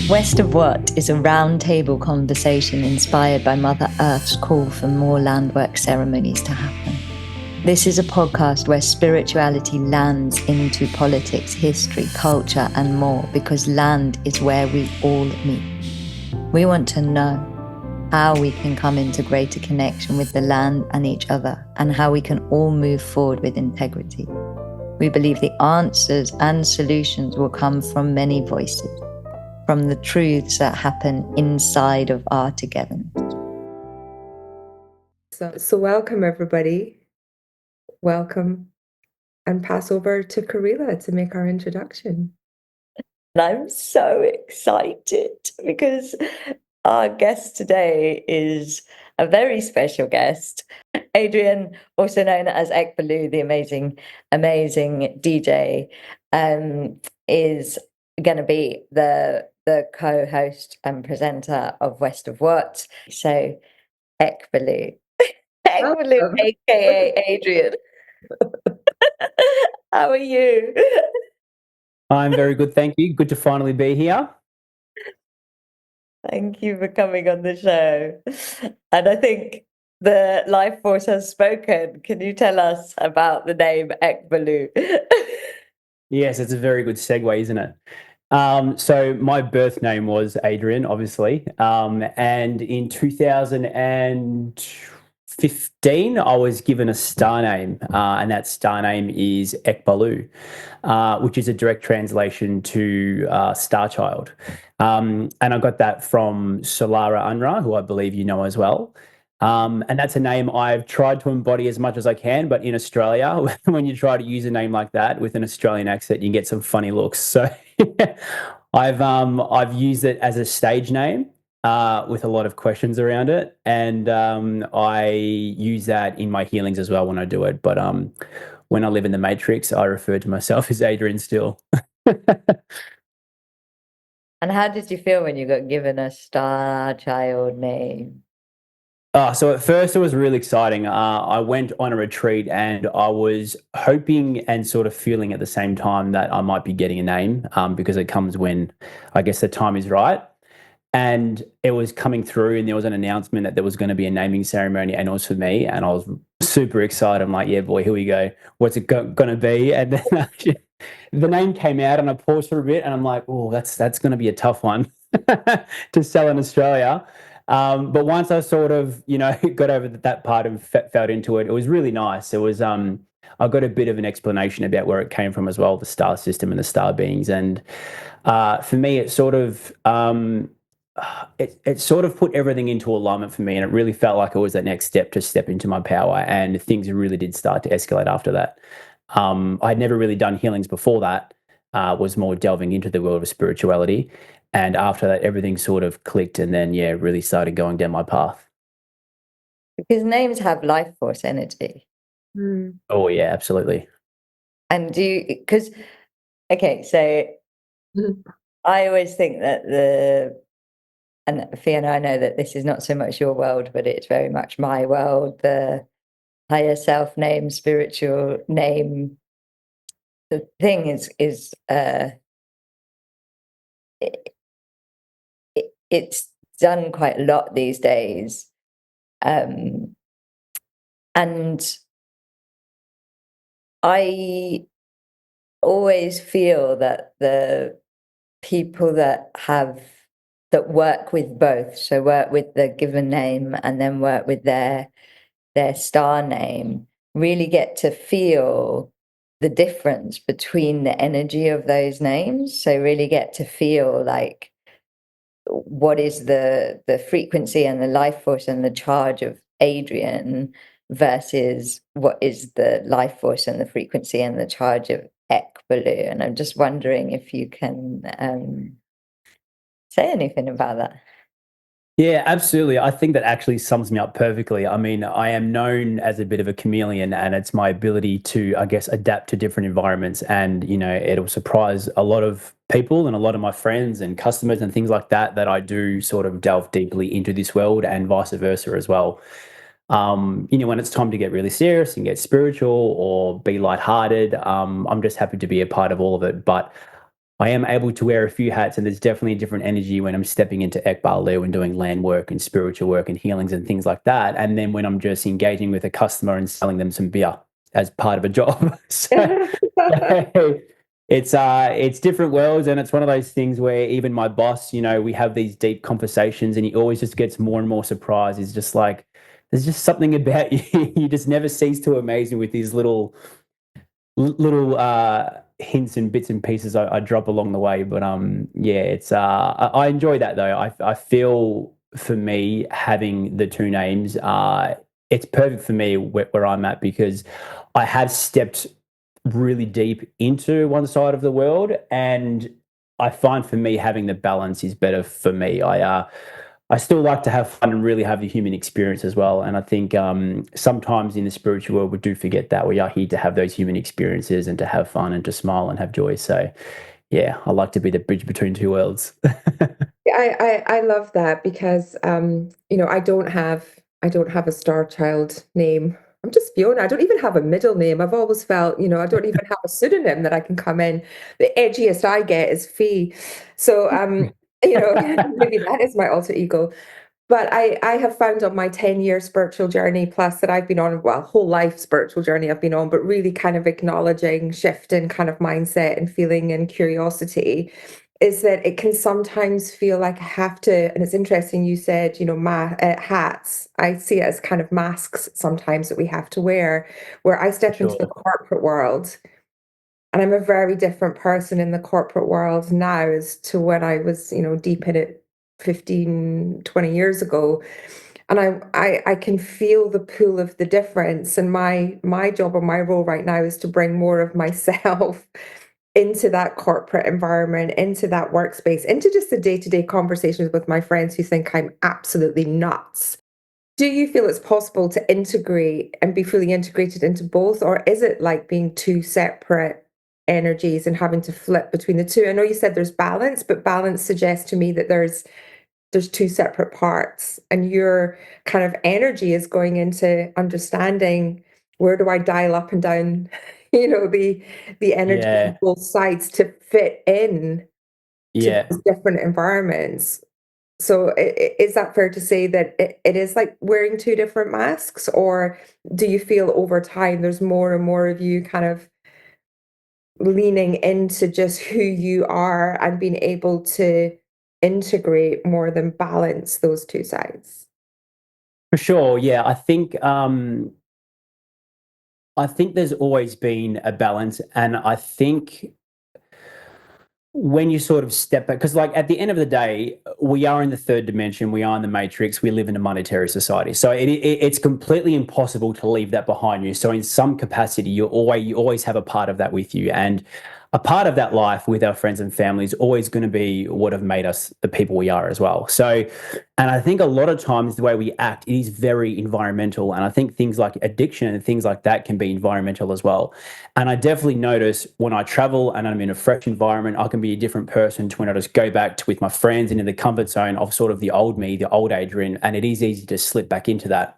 West of What is a round-table conversation inspired by Mother Earth's call for more landwork ceremonies to happen. This is a podcast where spirituality lands into politics, history, culture, and more because land is where we all meet. We want to know how we can come into greater connection with the land and each other, and how we can all move forward with integrity. We believe the answers and solutions will come from many voices, from the truths that happen inside of our togetherness. So welcome everybody. Welcome, and pass over to Kahreela to make our introduction. And I'm so excited because our guest today is a very special guest. Adrian, also known as Ekbalu, the amazing DJ, is going to be the co-host and presenter of West of What. So, Ekbalu, aka Adrian. How are you? I'm very good, thank you. Good to finally be here. Thank you for coming on the show. And I think the life force has spoken. Can you tell us about the name Ekbalu? Yes, it's a very good segue, isn't it? So my birth name was Adrian, obviously. And in 2015, I was given a star name, and that star name is Ekbalu, which is a direct translation to Star Child. And I got that from Solara Unra, who I believe you know as well. And that's a name I've tried to embody as much as I can, but in Australia, when you try to use a name like that with an Australian accent, you get some funny looks. So I've used it as a stage name with a lot of questions around it, and I use that in my healings as well when I do it. But when I live in the Matrix, I refer to myself as Adrian still. And how did you feel when you got given a star child name? So at first it was really exciting. I went on a retreat and I was hoping and sort of feeling at the same time that I might be getting a name because it comes when I guess the time is right. And it was coming through and there was an announcement that there was going to be a naming ceremony and it was for me. And I was super excited. I'm like, yeah, boy, here we go. What's it going to be? And then the name came out and I paused for a bit and I'm like, oh, that's going to be a tough one to sell in Australia. But once I sort of, got over that part and felt into it, it was really nice. It was, I got a bit of an explanation about where it came from as well, the star system and the star beings. And for me, it sort of, it sort of put everything into alignment for me. And it really felt like it was that next step to step into my power. And things really did start to escalate after that. I'd never really done healings before that, was more delving into the world of spirituality. And after that, everything sort of clicked and then, really started going down my path. Because names have life force energy. Mm. Oh, yeah, absolutely. And okay, so I always think that and Fiona, I know that this is not so much your world, but it's very much my world, the higher self name, spiritual name. The thing is it's done quite a lot these days. And I always feel that the people that work with both, so work with the given name and then work with their star name, really get to feel the difference between the energy of those names. So really get to feel like what is the frequency and the life force and the charge of Adrian versus what is the life force and the frequency and the charge of Ekbalu. And I'm just wondering if you can say anything about that. Yeah, absolutely. I think that actually sums me up perfectly. I mean, I am known as a bit of a chameleon, and it's my ability to, I guess, adapt to different environments. And, it'll surprise a lot of people and a lot of my friends and customers and things like that, that I do sort of delve deeply into this world and vice versa as well. When it's time to get really serious and get spiritual or be lighthearted, I'm just happy to be a part of all of it. But I am able to wear a few hats, and there's definitely a different energy when I'm stepping into Ekbalu and doing land work and spiritual work and healings and things like that. And then when I'm just engaging with a customer and selling them some beer as part of a job. So it's different worlds, and it's one of those things where even my boss, we have these deep conversations, and he always just gets more and more surprised. He's just like, there's just something about you. You just never cease to amaze me with these little hints and bits and pieces I drop along the way. But yeah, it's I enjoy that though. I feel for me having the two names, it's perfect for me where I'm at, because I have stepped really deep into one side of the world, and I find for me having the balance is better for me. I still like to have fun and really have the human experience as well. And I think sometimes in the spiritual world, we do forget that we are here to have those human experiences and to have fun and to smile and have joy. So, yeah, I like to be the bridge between two worlds. I love that because I don't have a star child name. I'm just Fiona. I don't even have a middle name. I've always felt, I don't even have a pseudonym that I can come in. The edgiest I get is Fee. So maybe that is my alter ego. But I have found on my 10-year spiritual journey plus that I've been on, well, whole life spiritual journey I've been on, but really kind of acknowledging shift in kind of mindset and feeling and curiosity, is that it can sometimes feel like I have to, and it's interesting you said, hats. I see it as kind of masks sometimes that we have to wear, where I step into the Sure. corporate world and I'm a very different person in the corporate world now as to when I was, deep in it 15, 20 years ago. And I can feel the pull of the difference. And my job or my role right now is to bring more of myself into that corporate environment, into that workspace, into just the day-to-day conversations with my friends who think I'm absolutely nuts. Do you feel it's possible to integrate and be fully integrated into both, or is it like being two separate energies and having to flip between the two? I know you said there's balance, but balance suggests to me that there's two separate parts, and your kind of energy is going into understanding where do I dial up and down, the energy on Yeah. both sides to fit in to Yeah. those different environments. So is that fair to say that it is like wearing two different masks, or do you feel over time there's more and more of you kind of leaning into just who you are and being able to integrate more than balance those two sides? For sure. Yeah. I think there's always been a balance, and I think when you sort of step back, because like at the end of the day, we are in the third dimension, we are in the matrix, we live in a monetary society, so it's completely impossible to leave that behind you. So in some capacity, you always have a part of that with you, and a part of that life with our friends and family is always going to be what have made us the people we are as well. So, and I think a lot of times the way we act, it is very environmental, and I think things like addiction and things like that can be environmental as well. And I definitely notice when I travel and I'm in a fresh environment, I can be a different person to when I just go back to with my friends and in the comfort zone of sort of the old me, the old Adrian, and it is easy to slip back into that.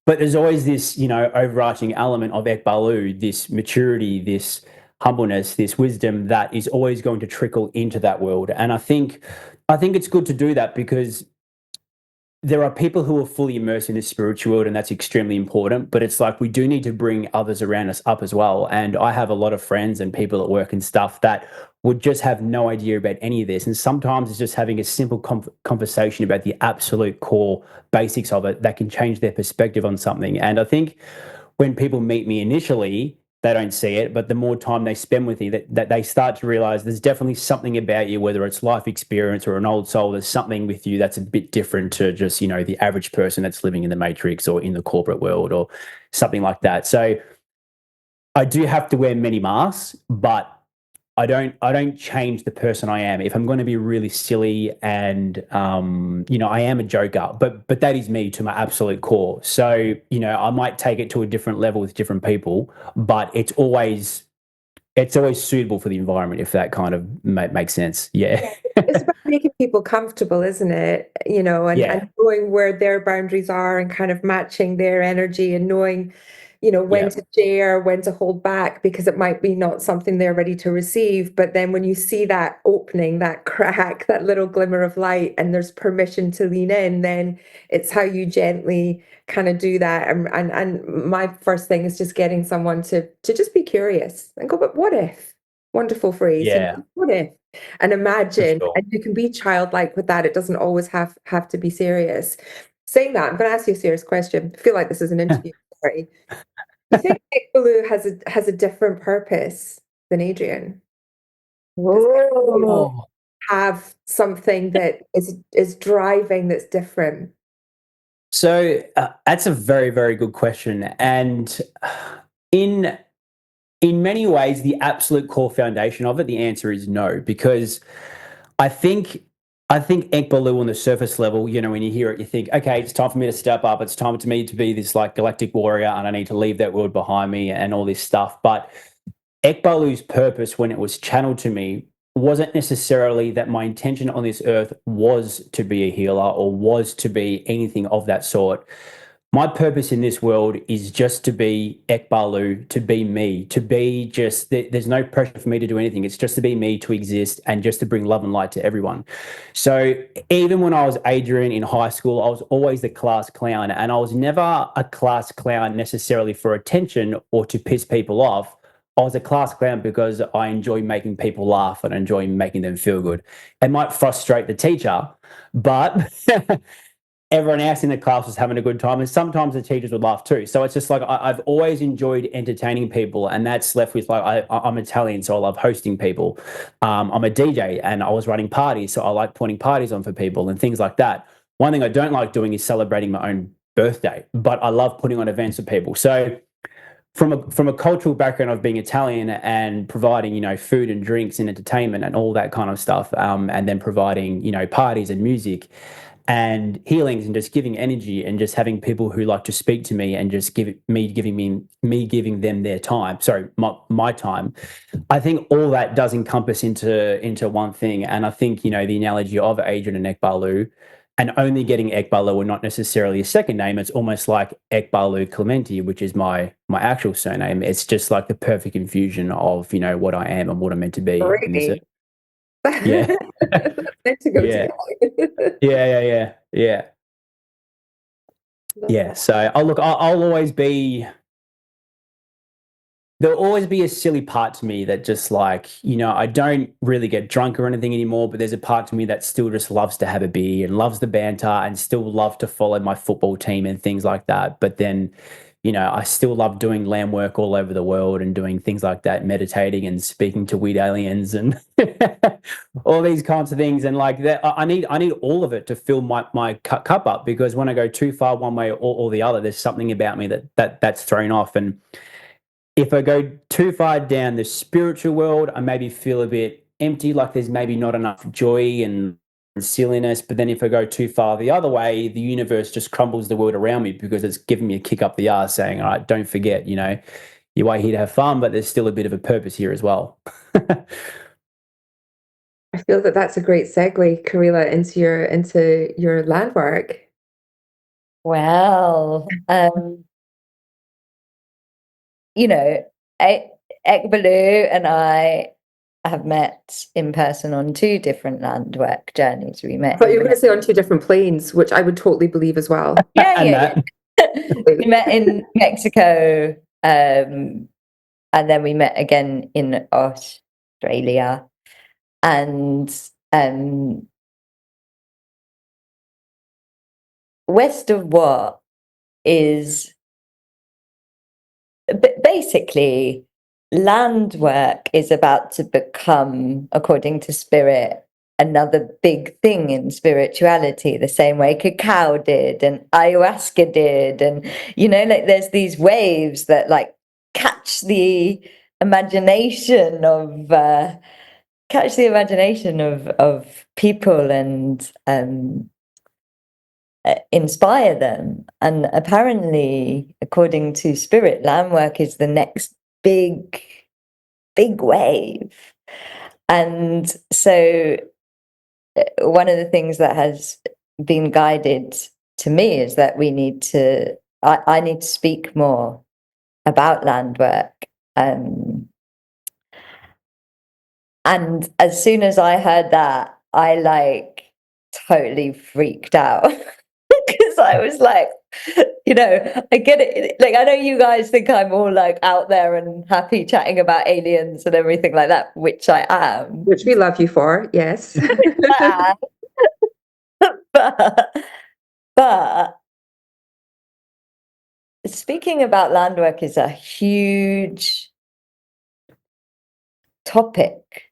But there's always this, overarching element of Ekbalu, this maturity, this humbleness, this wisdom that is always going to trickle into that world. And I think it's good to do that, because there are people who are fully immersed in the spiritual world, and that's extremely important. But it's like we do need to bring others around us up as well. And I have a lot of friends and people at work and stuff that would just have no idea about any of this. And sometimes it's just having a simple conversation about the absolute core basics of it that can change their perspective on something. And I think when people meet me initially, they don't see it, but the more time they spend with you, that they start to realize there's definitely something about you, whether it's life experience or an old soul, there's something with you that's a bit different to just, the average person that's living in the matrix or in the corporate world or something like that. So I do have to wear many masks, but I don't change the person I am. If I'm going to be really silly and I am a joker, but that is me to my absolute core. So, I might take it to a different level with different people, but it's always suitable for the environment, if that kind of makes sense. Yeah. Yeah. It's about making people comfortable, isn't it? And Yeah. knowing where their boundaries are and kind of matching their energy and knowing when Yeah. to share, when to hold back, because it might be not something they're ready to receive. But then when you see that opening, that crack, that little glimmer of light, and there's permission to lean in, then it's how you gently kind of do that. And my first thing is just getting someone to just be curious and go, but what if? Wonderful phrase, Yeah, what if? And for imagine, sure. and you can be childlike with that. It doesn't always have to be serious. Saying that, I'm going to ask you a serious question. I feel like this is an interview. Sorry. You think Ekbalu has a different purpose than Adrian? Does Ekbalu Whoa. Oh. have something that is driving that's different? So that's a very, very good question. And in in many ways, the absolute core foundation of it, the answer is no, because I think I think Ekbalu on the surface level, when you hear it, you think, okay, it's time for me to step up. It's time for me to be this like galactic warrior, and I need to leave that world behind me and all this stuff. But Ekbalu's purpose, when it was channeled to me, wasn't necessarily that my intention on this earth was to be a healer or was to be anything of that sort. My purpose in this world is just to be Ekbalu, to be me, to be just, there's no pressure for me to do anything. It's just to be me, to exist, and just to bring love and light to everyone. So even when I was Adrian in high school, I was always the class clown, and I was never a class clown necessarily for attention or to piss people off. I was a class clown because I enjoy making people laugh and enjoy making them feel good. It might frustrate the teacher, but everyone else in the class was having a good time, and sometimes the teachers would laugh too. So it's just like I've always enjoyed entertaining people, and that's left with like I'm Italian, so I love hosting people. I'm a DJ, and I was running parties, so I like putting parties on for people and things like that. One thing I don't like doing is celebrating my own birthday, but I love putting on events for people. So from a cultural background of being Italian and providing food and drinks and entertainment and all that kind of stuff, and then providing parties and music and healings and just giving energy and just having people who like to speak to me and just giving them their time, sorry, my time. I think all that does encompass into one thing. And I think the analogy of Adrian and Ekbalu, and only getting Ekbalu and not necessarily a second name, it's almost like Ekbalu Clementi, which is my actual surname. It's just like the perfect infusion of what I am and what I'm meant to be in this earth. Really? Yeah. Meant to go Yeah. together. Yeah. Love Yeah. that. So I'll always be, there'll always be a silly part to me that just like, I don't really get drunk or anything anymore, but there's a part to me that still just loves to have a beer and loves the banter and still love to follow my football team and things like that. But then, I still love doing land work all over the world and doing things like that, meditating and speaking to weird aliens and all these kinds of things. And like that, I need all of it to fill my cup up, because when I go too far one way or the other, there's something about me that's thrown off. And if I go too far down the spiritual world, I maybe feel a bit empty, like there's maybe not enough joy and silliness. But then if I go too far the other way, the universe just crumbles the world around me because it's giving me a kick up the arse saying, all right, don't forget, you are here to have fun, but there's still a bit of a purpose here as well. I feel that that's a great segue, Kahreela, into your land work. Well, you know, Ekbalu and I have met in person on two different land work journeys. We I met thought you were in going to say on two different planes, which I would totally believe as well. And yeah. that, We met in Mexico, and then we met again in Australia, and West of What is basically land work is about to become, according to spirit, another big thing in spirituality, the same way cacao did and ayahuasca did. And, like there's these waves that like catch the imagination of, people and inspire them. And apparently, according to spirit, land work is the next big, big wave. And so, one of the things that has been guided to me is that I need to speak more about land work. And as soon as I heard that, I like totally freaked out because I was like, I get it. Like, I know you guys think I'm all like out there and happy chatting about aliens and everything like that, which I am. Which we love you for, yes. But speaking about land work is a huge topic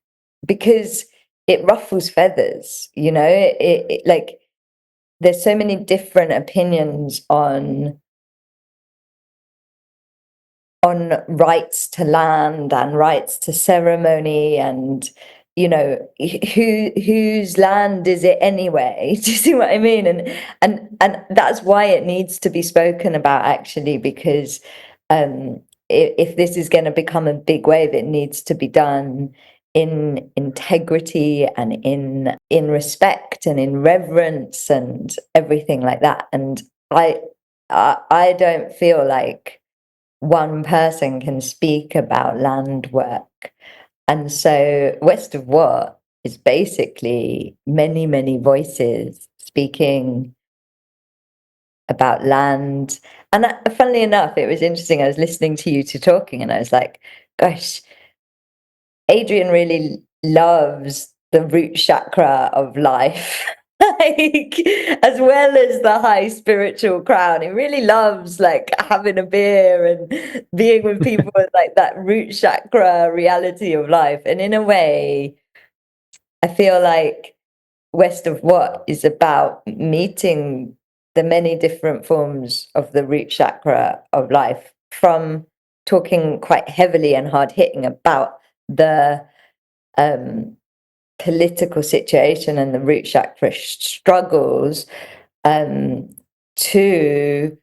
because it ruffles feathers, like there's so many different opinions on rights to land and rights to ceremony and whose land is it anyway. Do you see what I mean? And that's why it needs to be spoken about, actually, because if this is going to become a big wave, it needs to be done in integrity and in respect and in reverence and everything like that. And I don't feel like one person can speak about land work. And so West of What is basically many, many voices speaking about land. And funnily enough, it was interesting. I was listening to you two talking and I was like, gosh, Adrian really loves the root chakra of life. Like, as well as the high spiritual crown, he really loves like having a beer and being with people with like that root chakra reality of life. And in a way, I feel like West of What is about meeting the many different forms of the root chakra of life, from talking quite heavily and hard hitting about the political situation and the root chakra struggles, to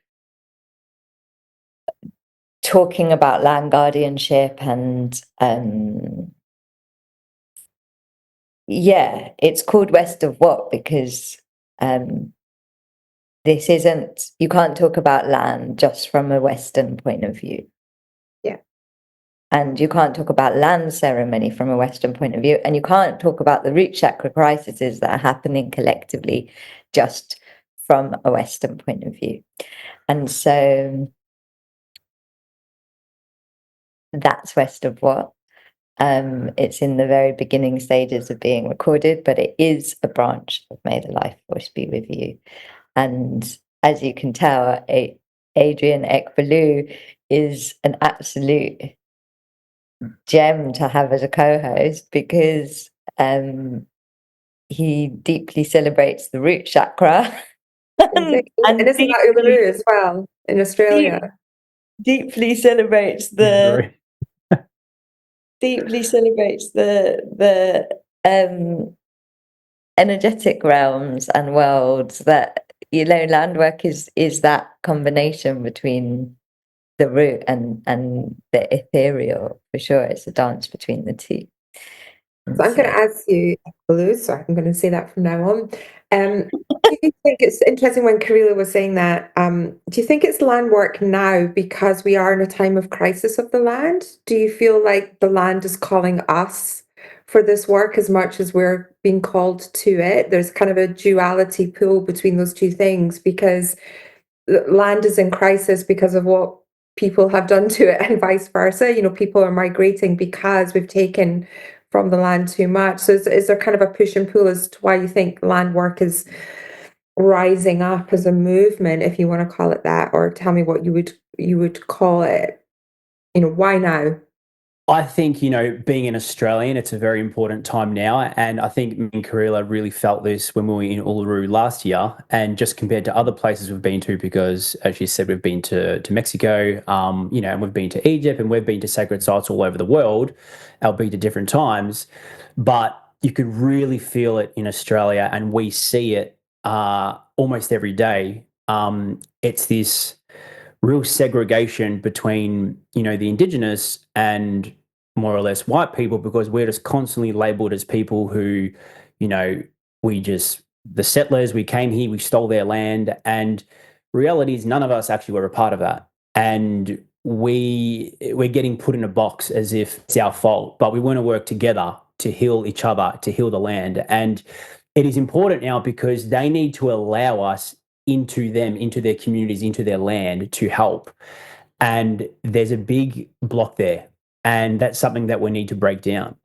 talking about land guardianship and it's called West of What because this isn't, you can't talk about land just from a Western point of view. Yeah. And you can't talk about land ceremony from a Western point of view. And you can't talk about the root chakra crises that are happening collectively just from a Western point of view. And so that's West of What. It's in the very beginning stages of being recorded, but it is a branch of May the Life Force Be With You. And as you can tell, Adrian Ekbalu is an absolute gem to have as a co-host because he deeply celebrates the root chakra. And isn't that Uluru as well in Australia? Deeply celebrates the energetic realms and worlds that land work is that combination between the root and the ethereal, for sure. It's a dance between the two. So I'm going to ask you, Blue, so I'm going to say that from now on. Do you think it's interesting when Kahreela was saying that? Do you think it's land work now because we are in a time of crisis of the land? Do you feel like the land is calling us for this work as much as we're being called to it? There's kind of a duality pull between those two things because land is in crisis because of what people have done to it and vice versa. People are migrating because we've taken from the land too much. So is there kind of a push and pull as to why you think land work is rising up as a movement, if you want to call it that, or tell me what you would call it? Why now? I think, being an Australian, it's a very important time now. And I think me and Kahreela really felt this when we were in Uluru last year. And just compared to other places we've been to, because as you said, we've been to Mexico, and we've been to Egypt and we've been to sacred sites all over the world, albeit at different times. But you could really feel it in Australia and we see it almost every day. It's this real segregation between the indigenous and more or less white people, because we're just constantly labeled as people who the settlers, we came here, we stole their land, and reality is none of us actually were a part of that. And we're getting put in a box as if it's our fault, but we want to work together to heal each other, to heal the land. And it is important now because they need to allow us into them, into their communities, into their land to help. And there's a big block there. And that's something that we need to break down.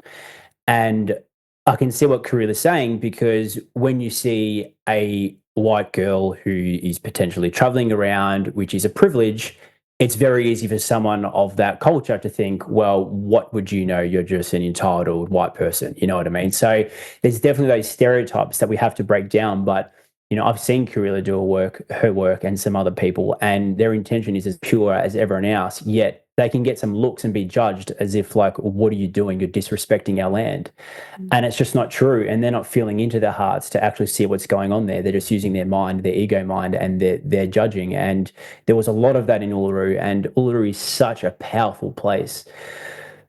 And I can see what Kahreela is saying, because when you see a white girl who is potentially traveling around, which is a privilege, it's very easy for someone of that culture to think, well, what would you know? You're just an entitled white person. You know what I mean? So there's definitely those stereotypes that we have to break down. But I've seen Kahreela do her work, and some other people, and their intention is as pure as everyone else. Yet they can get some looks and be judged as if, like, what are you doing? You're disrespecting our land. And it's just not true. And they're not feeling into their hearts to actually see what's going on there. They're just using their mind, their ego mind, and they're judging. And there was a lot of that in Uluru, and Uluru is such a powerful place.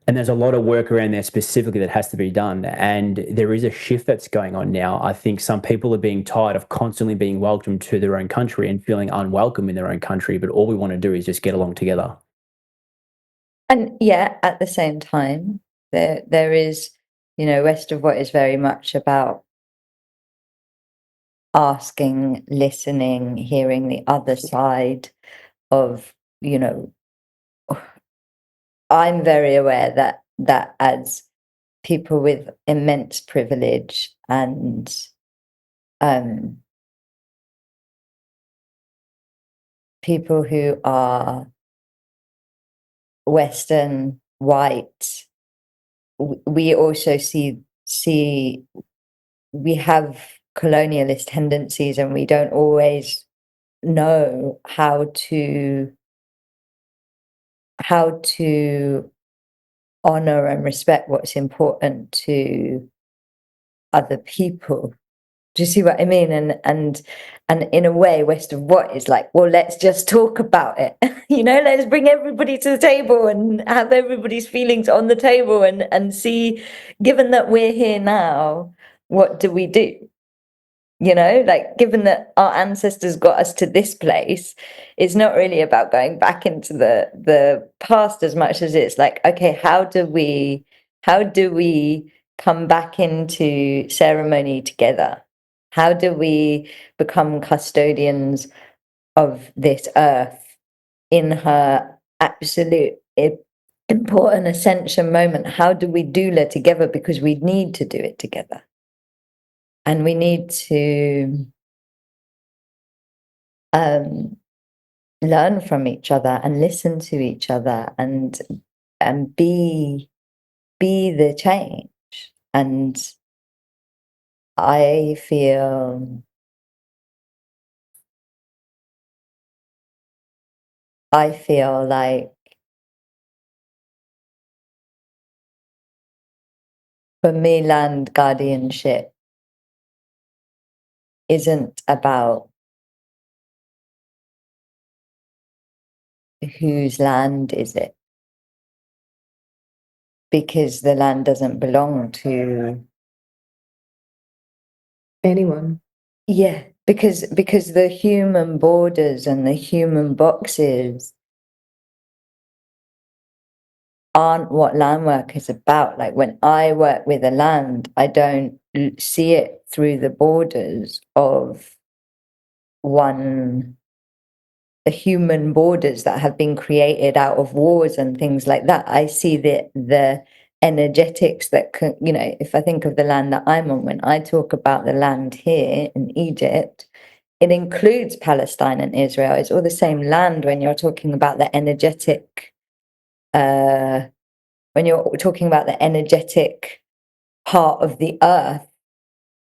And there's a lot of work around there specifically that has to be done. And there is a shift that's going on now. I think some people are being tired of constantly being welcomed to their own country and feeling unwelcome in their own country. But all we want to do is just get along together. And yeah, at the same time, there is, West of What is very much about asking, listening, hearing the other side of, I'm very aware that as people with immense privilege and people who are Western, white, we also see we have colonialist tendencies, and we don't always know how to honor and respect what's important to other people. Do you see what I mean? And in a way, West of What is like, well, let's just talk about it. Let's bring everybody to the table and have everybody's feelings on the table, and see, given that we're here now, what do we do? Like, given that our ancestors got us to this place, it's not really about going back into the past as much as it's like, okay, how do we come back into ceremony together? How do we become custodians of this earth in her absolute important ascension moment? How do we doula together? Because we need to do it together. And we need to learn from each other and listen to each other, and be the change. And I feel like, for me, land guardianship isn't about whose land is it, because the land doesn't belong to anyone. Yeah, because the human borders and the human boxes aren't what land work is about. Like, when I work with a land, I don't see it through the borders of the human borders that have been created out of wars and things like that. I see the energetics that can, if I think of the land that I'm on, when I talk about the land here in Egypt, it includes Palestine and Israel. It's all the same land. When you're talking about the energetic, part of the earth,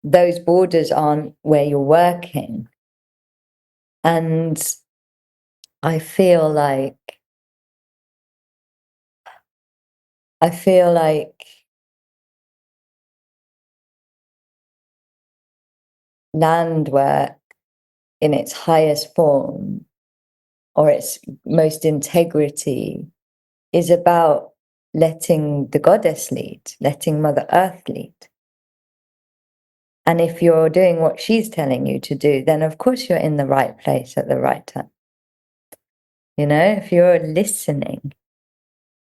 those borders aren't where you're working. And I feel like land work in its highest form, or its most integrity, is about letting the goddess lead, letting Mother Earth lead. And if you're doing what she's telling you to do, then of course you're in the right place at the right time. You know, if you're listening,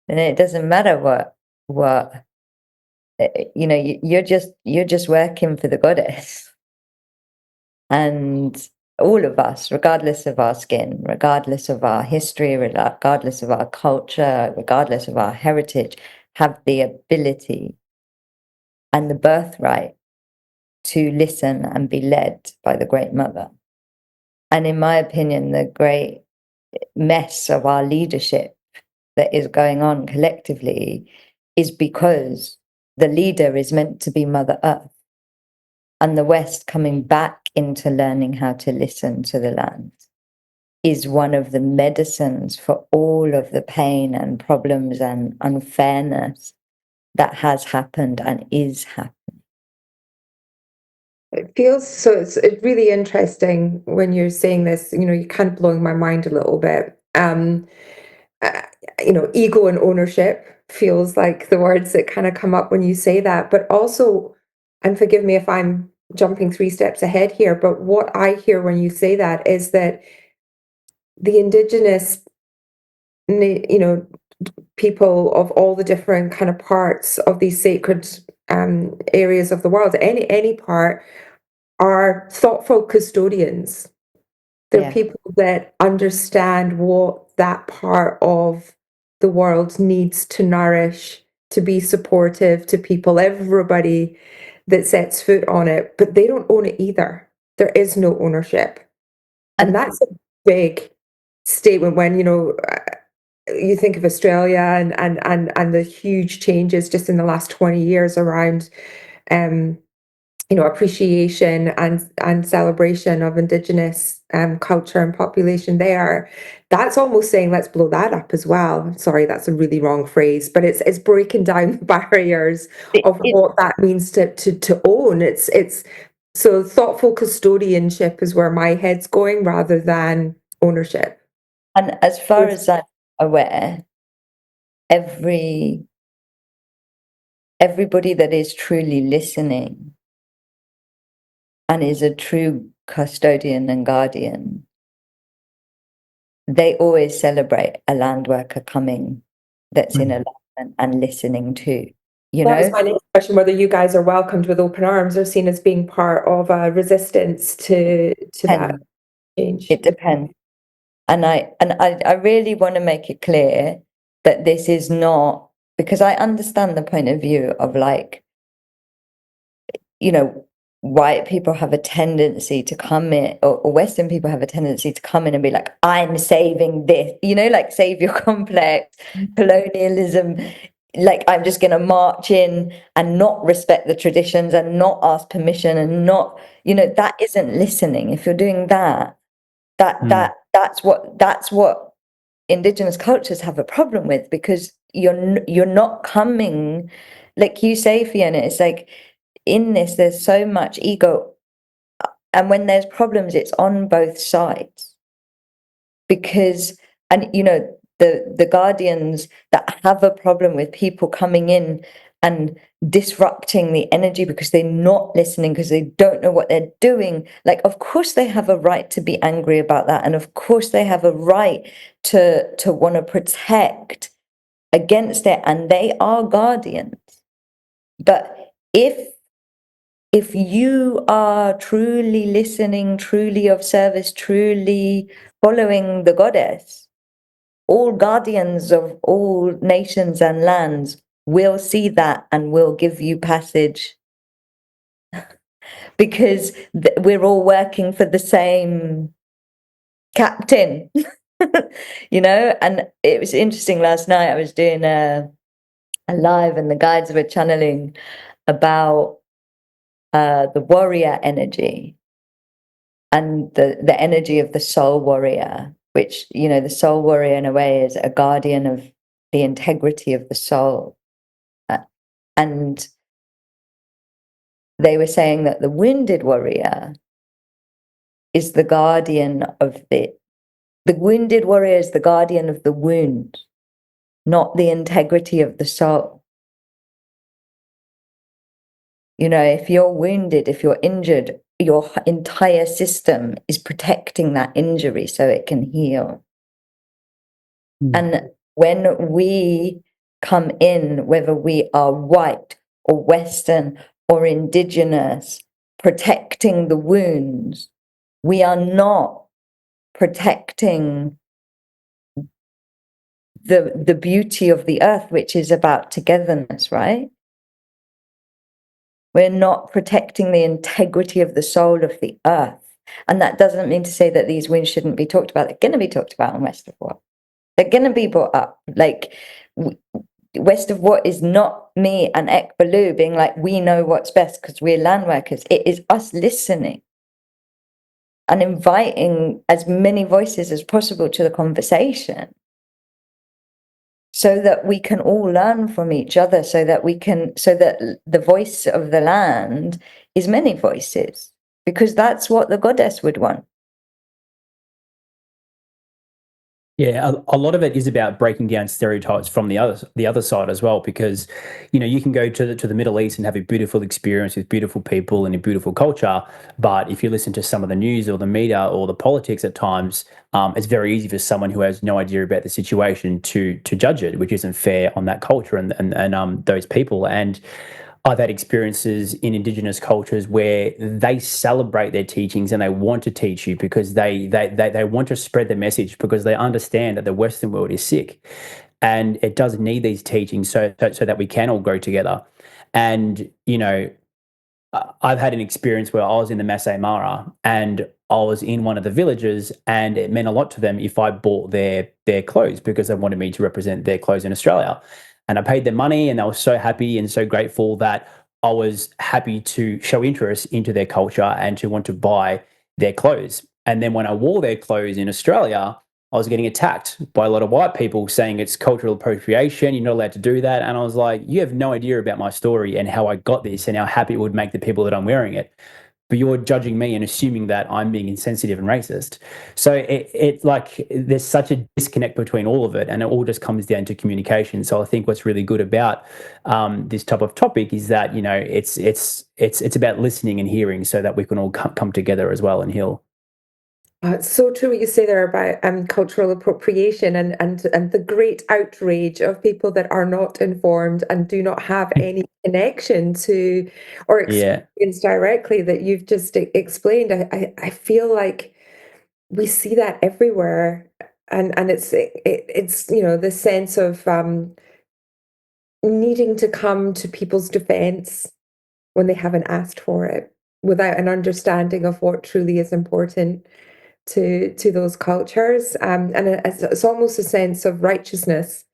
then it doesn't matter what you know. You're just working for the goddess, and all of us, regardless of our skin, regardless of our history, regardless of our culture, regardless of our heritage, have the ability and the birthright to listen and be led by the Great Mother. And in my opinion, the great mess of our leadership that is going on collectively is because the leader is meant to be Mother Earth, and the West coming back into learning how to listen to the land is one of the medicines for all of the pain and problems and unfairness that has happened and is happening. It feels so. It's really interesting when you're saying this. You know, you're kind of blowing my mind a little bit. Uh, you know, ego and ownership feels like the words that kind of come up when you say that. But also, and forgive me if I'm jumping 3 steps ahead here, but what I hear when you say that is that the indigenous, you know, people of all the different kind of parts of these sacred areas of the world, any part, are thoughtful custodians. They're Yeah. people that understand what that part of the world needs to nourish, to be supportive to people, everybody that sets foot on it, but they don't own it either. There is no ownership. And that's a big statement when, you know, you think of Australia and the huge changes just in the last 20 years around you know, appreciation and celebration of Indigenous culture and population there. That's almost saying let's blow that up as well. Sorry, that's a really wrong phrase, but it's breaking down the barriers of what that means to own. It's so thoughtful custodianship is where my head's going rather than ownership. And as far as I'm aware, everybody that is truly listening and is a true custodian and guardian, they always celebrate a land worker coming that's in alignment and listening too. You That was know, my next question, whether you guys are welcomed with open arms or seen as being part of a resistance to that and change. it depends. And I really want to make it clear that this is not, because I understand the point of view of, like, you know, white people have a tendency to come in, or Western people have a tendency to come in and be like, I'm saving this, you know, like savior complex, colonialism. Like, I'm just going to march in and not respect the traditions and not ask permission and not, you know, that isn't listening. If you're doing that, that's what Indigenous cultures have a problem with, because you're not coming, like you say, Fiona. It's like, in this, there's so much ego, and when there's problems, it's on both sides. Because, and you know, the guardians that have a problem with people coming in and disrupting the energy because they're not listening, because they don't know what they're doing, like, of course they have a right to be angry about that, and of course they have a right to want to protect against it, and they are guardians. But if you are truly listening, truly of service, truly following the goddess, all guardians of all nations and lands will see that and will give you passage, because we're all working for the same captain. You know. And it was interesting, last night I was doing a live, and the guides were channeling about the warrior energy, and the energy of the soul warrior, which, you know, the soul warrior in a way is a guardian of the integrity of the soul. And they were saying that the wounded warrior is the guardian of the wounded warrior is the guardian of the wound, not the integrity of the soul. You know, if you're wounded, if you're injured, your entire system is protecting that injury so it can heal. And when we come in, whether we are white or Western or Indigenous, protecting the wounds, we are not protecting the beauty of the earth, which is about togetherness, right? We're not protecting the integrity of the soul of the earth. And that doesn't mean to say that these wounds shouldn't be talked about. They're going to be talked about in West of War. They're going to be brought up. Like, West of War is not me and Ekbalu being like, we know what's best because we're land workers. It is us listening and inviting as many voices as possible to the conversation, so that we can all learn from each other, so that the voice of the land is many voices, because that's what the goddess would want. Yeah, a lot of it is about breaking down stereotypes from the other side as well, because you can go to the Middle East and have a beautiful experience with beautiful people and a beautiful culture, but if you listen to some of the news or the media or the politics at times, it's very easy for someone who has no idea about the situation to judge it, which isn't fair on that culture and those people. And I've had experiences in Indigenous cultures where they celebrate their teachings and they want to teach you because they want to spread the message, because they understand that the Western world is sick and it does need these teachings so that we can all grow together. And I've had an experience where I was in the Masai Mara and I was in one of the villages, and it meant a lot to them if I bought their clothes, because they wanted me to represent their clothes in Australia. And I paid them money, and they were so happy and so grateful that I was happy to show interest into their culture and to want to buy their clothes. And then when I wore their clothes in Australia, I was getting attacked by a lot of white people saying it's cultural appropriation. You're not allowed to do that. And I was like, you have no idea about my story and how I got this and how happy it would make the people that I'm wearing it. But you're judging me and assuming that I'm being insensitive and racist. So it like there's such a disconnect between all of it, and it all just comes down to communication. So I think what's really good about this type of topic is that it's about listening and hearing, so that we can all come together as well and heal. It's so true what you say there about cultural appropriation and the great outrage of people that are not informed and do not have any connection to or Yeah. experience directly that you've just explained. I feel like we see that everywhere, and it's the sense of needing to come to people's defense when they haven't asked for it, without an understanding of what truly is important to those cultures, and it's almost a sense of righteousness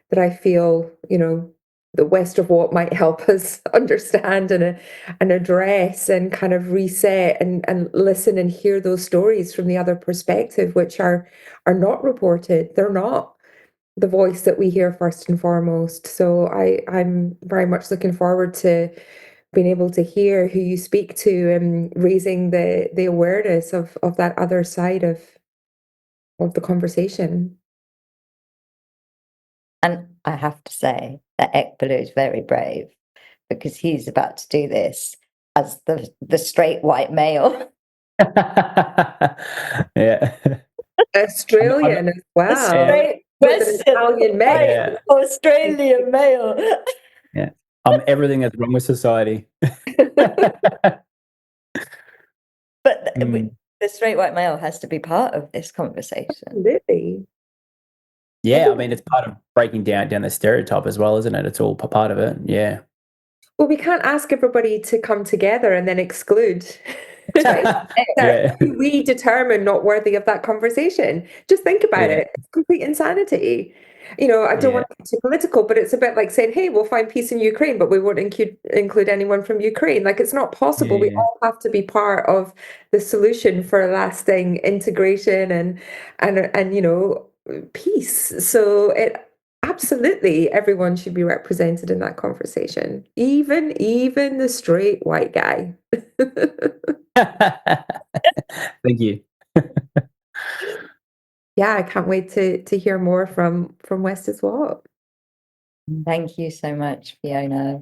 that I feel the West of what might help us understand and address and kind of reset and listen and hear those stories from the other perspective, which are not reported. They're not the voice that we hear first and foremost. So I'm very much looking forward to being able to hear who you speak to and raising the awareness of that other side of the conversation. And I have to say that Ekbalu is very brave, because he's about to do this as the straight white male. Yeah. Australian as The well, straight with an Western Italian white Yeah. Australian male. Yeah. I'm everything that's wrong with society. But Mm. the straight white male has to be part of this conversation. Absolutely. Yeah, I mean, it's part of breaking down the stereotype as well, isn't it? It's all part of it. Yeah. Well, we can't ask everybody to come together and then exclude. Yeah. We determine not worthy of that conversation. Just think about Yeah. it. It's complete insanity. I don't Yeah. want to get too political, but it's a bit like saying, hey, we'll find peace in Ukraine, but we won't include anyone from Ukraine. Like, it's not possible. We Yeah. all have to be part of the solution for lasting integration and peace. So absolutely, everyone should be represented in that conversation, even the straight white guy. Thank you. Yeah, I can't wait to hear more from West as well. Thank you so much, Fiona.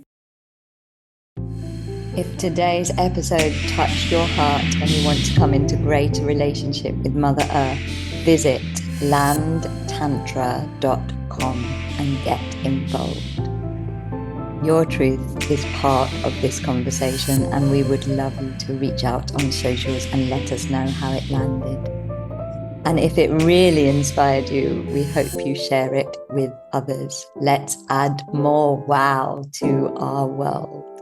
If today's episode touched your heart and you want to come into greater relationship with Mother Earth, visit landtantra.com and get involved. Your truth is part of this conversation, and we would love you to reach out on socials and let us know how it landed. And if it really inspired you, we hope you share it with others. Let's add more wow to our world.